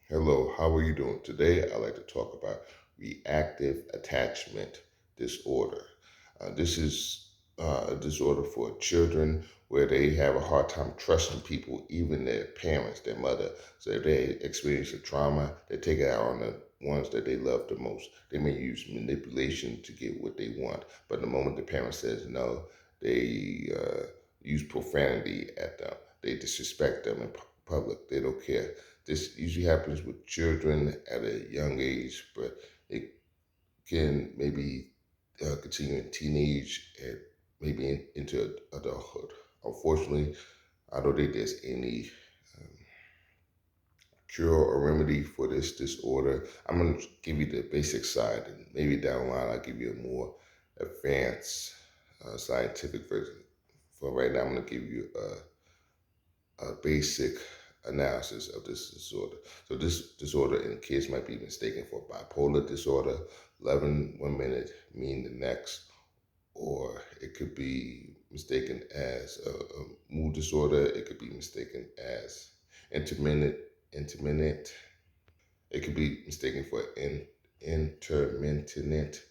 Hello, how are you doing? Today, I'd like to talk about reactive attachment disorder. This is a disorder for children where they have a hard time trusting people, even their parents, their mother. So if they experience a trauma, they take it out on the ones that they love the most. They may use manipulation to get what they want, but the moment the parent says no, they use profanity at them. They disrespect them in public. They don't care. This usually happens with children at a young age, but it can maybe continue in teenage and maybe into adulthood. Unfortunately, I don't think there's any um, cure or remedy for this disorder. I'm going to give you the basic side, and maybe down the line, I'll give you a more advanced scientific version. For right now, I'm going to give you a basic analysis of this disorder. So this disorder in kids might be mistaken for bipolar disorder, loving one minute, mean the next, or it could be mistaken as a mood disorder. It could be mistaken as intermittent, intermittent. It could be mistaken for intermittent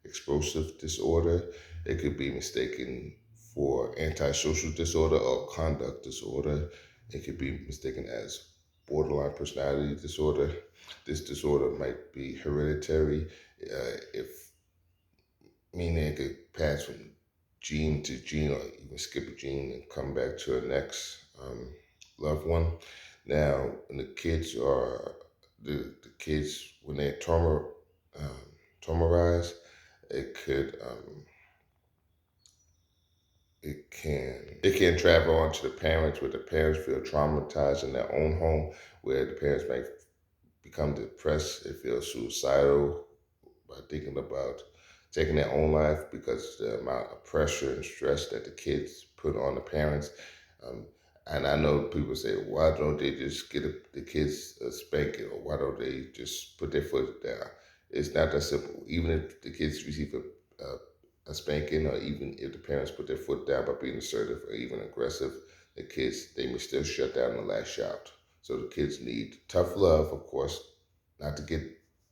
explosive disorder. It could be mistaken for antisocial disorder or conduct disorder. It could be mistaken as borderline personality disorder. This disorder might be hereditary, if meaning it could pass from gene to gene or even skip a gene and come back to a next loved one. Now, when the kids when they're traumatized, it could it can travel on to the parents, where the parents feel traumatized in their own home, where the parents might become depressed, they feel suicidal by thinking about taking their own life because the amount of pressure and stress that the kids put on the parents. Um, and I know people say, why don't they just get the kids a spanking, or why don't they just put their foot down? It's not that simple. Even if the kids receive a spanking, or even if the parents put their foot down by being assertive or even aggressive, the kids, they may still shut down and lash out. So the kids need tough love, of course, not to get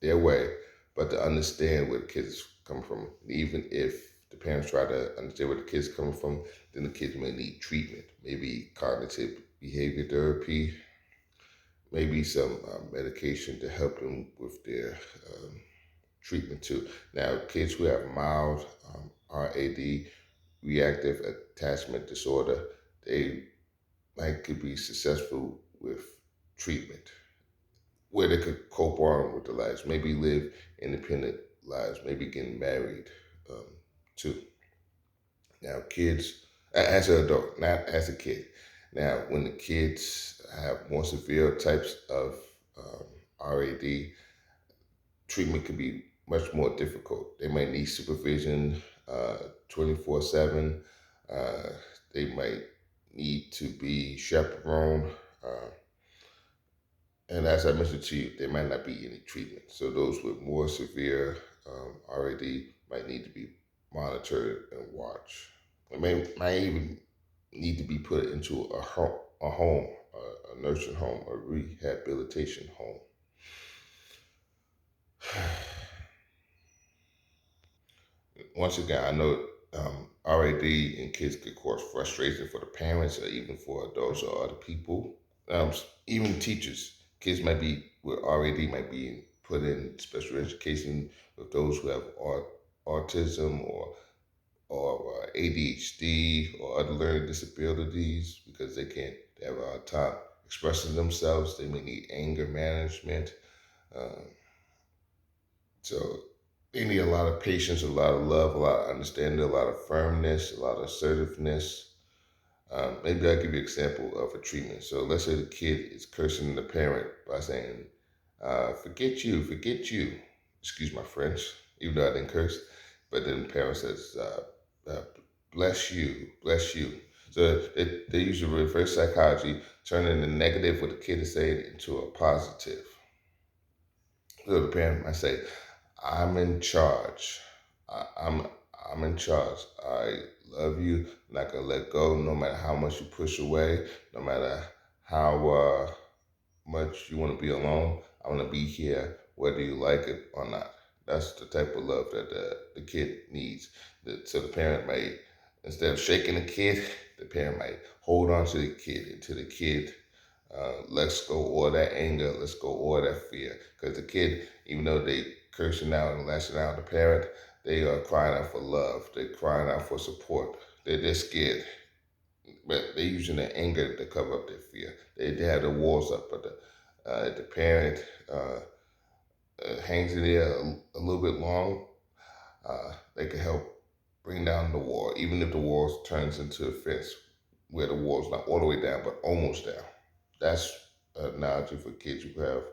their way, but to understand where the kids come from. And even if the parents try to understand where the kids come from, then the kids may need treatment, maybe cognitive behavior therapy, maybe some medication to help them with their treatment too. Now, kids who have mild RAD, reactive attachment disorder, they might could be successful with treatment, where they could cope on with their lives, maybe live independent lives, maybe getting married um, too. Now, kids, as an adult, not as a kid. Now, when the kids have more severe types of um, RAD, treatment can be much more difficult. They might need supervision 24/7. Uh, they might need to be chaperoned. Uh, And as I mentioned to you, there might not be any treatment. So those with more severe RAD might need to be monitored and watched. It might even need to be put into a home, a nursing home, a rehabilitation home. Once again, I know RAD in kids could cause frustration for the parents or even for adults or other people. Even teachers, kids might be with RAD might be put in special education with those who have autism or ADHD or other learning disabilities because they have a hard time expressing themselves. They may need anger management. Uh, so they need a lot of patience, a lot of love, a lot of understanding, a lot of firmness, a lot of assertiveness. Maybe I'll give you an example of a treatment. So let's say the kid is cursing the parent by saying, forget you. Excuse my French, even though I didn't curse. But then the parent says, bless you, bless you. So they use the reverse psychology, turning the negative what the kid is saying into a positive. So the parent might say, I'm in charge. I, I'm I'm in charge. I love you. I'm not gonna let go, no matter how much you push away, no matter how much you want to be alone. I want to be here whether you like it or not. That's the type of love that the kid needs. So the parent might, instead of shaking the kid, the parent might hold on to the kid until the kid lets go all that anger, let's go all that fear. Because the kid, even though they cursing out and lashing out at the parent, they are crying out for love. They're crying out for support. They're scared, but they're using their anger to cover up their fear. They have the walls up, but the parent hangs in there a little bit long, they can help bring down the wall, even if the wall turns into a fence where the wall's not all the way down, but almost down. That's an analogy for kids who have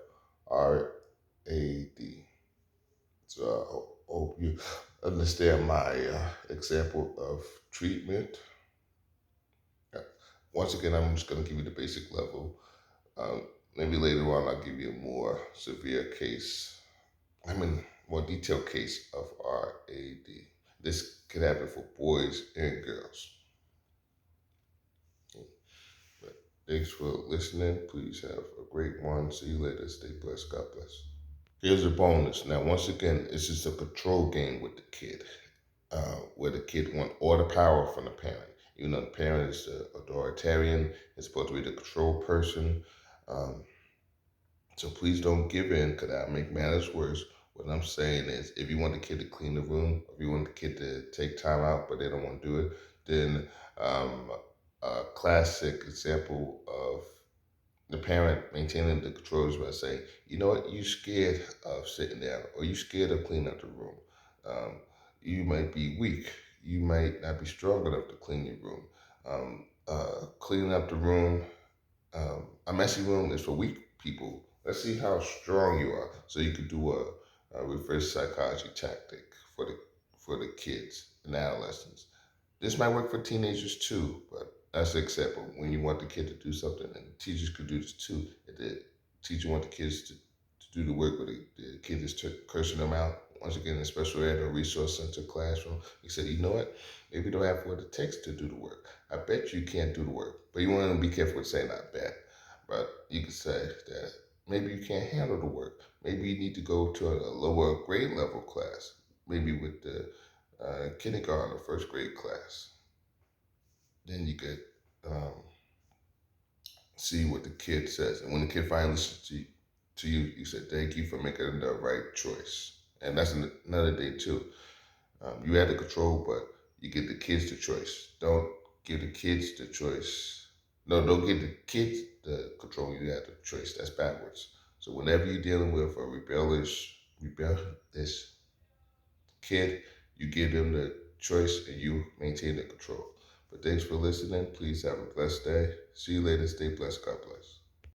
RAD. So I hope you understand my example of treatment. Uh, Once again, I'm just going to give you the basic level. Um, Maybe later on I'll give you a more severe case. I mean, more detailed case of RAD. This can happen for boys and girls. But thanks for listening. Please have a great one. See you later. Stay blessed. God bless. Here's a bonus. Now, once again, this is a control game with the kid, where the kid wants all the power from the parent. Even though the parent is the authoritarian, is supposed to be the control person. Um, So please don't give in because that make matters worse. What I'm saying is, if you want the kid to clean the room, if you want the kid to take time out, but they don't want to do it, then um, a classic example of the parent maintaining the controls by saying, you know what, you scared of sitting down, or you scared of cleaning up the room. Um, you might be weak. You might not be strong enough to clean your room. Cleaning up the room, a messy room is for weak people. Let's see how strong you are, so you could do a reverse psychology tactic for the kids and adolescents. This might work for teenagers too, but that's an example. When you want the kid to do something, and teachers could do this too. If the teacher want the kids to do the work, but the kid is cursing them out. Once again, in special ed or resource center classroom, he said, you know what? Maybe you don't have what it takes to do the work. I bet you can't do the work, but you want to be careful with saying I bet. But you could say that maybe you can't handle the work. Maybe you need to go to a lower grade level class, maybe with the kindergarten or first grade class. Then you could see what the kid says. And when the kid finally listens to you, you say, thank you for making the right choice. And that's another thing too. You have the control, but you give the kids the choice. Don't give the kids the choice. No, don't give the kids the control. You have the choice. That's backwards. So whenever you're dealing with a rebellious kid, you give them the choice and you maintain the control. But thanks for listening. Please have a blessed day. See you later. Stay blessed. God bless.